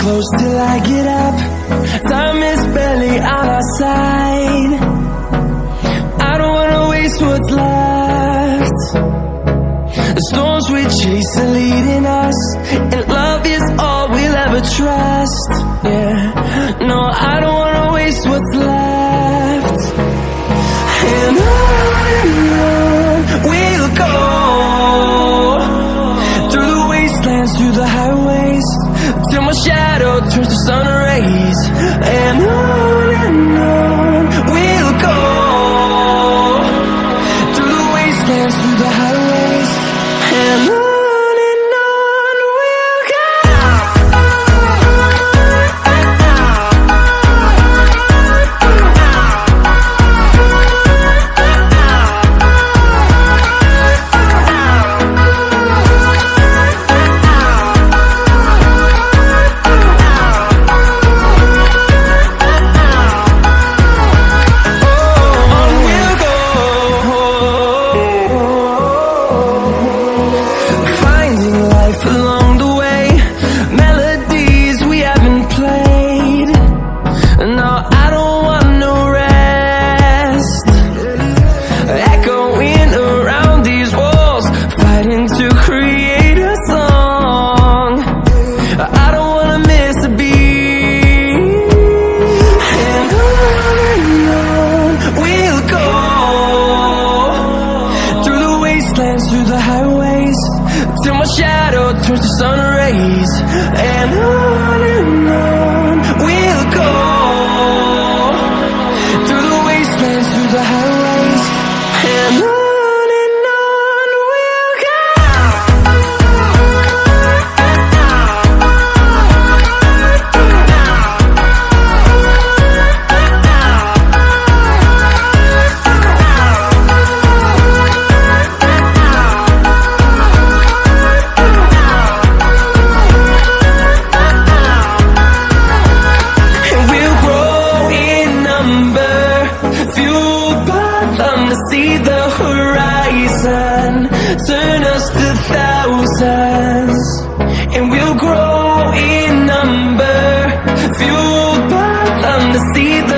close till I get up. Time is barely on our side. I don't wanna waste what's left. The storms we chase are leading us, and love is all we'll ever trust. Yeah, no, I don't wanna waste what's left. And on we'll go, through the wastelands, through the highways, till my shadow turns to sun rays. And on we'll go, through the wastelands, through the highways, and on we'll go. Through the highways, till my shadow turns to sun rays. And on we'll go, through the wastelands, through the highways, and on we'll go. See the horizon, turn us to thousands, and we'll grow in number, fueled by them to see the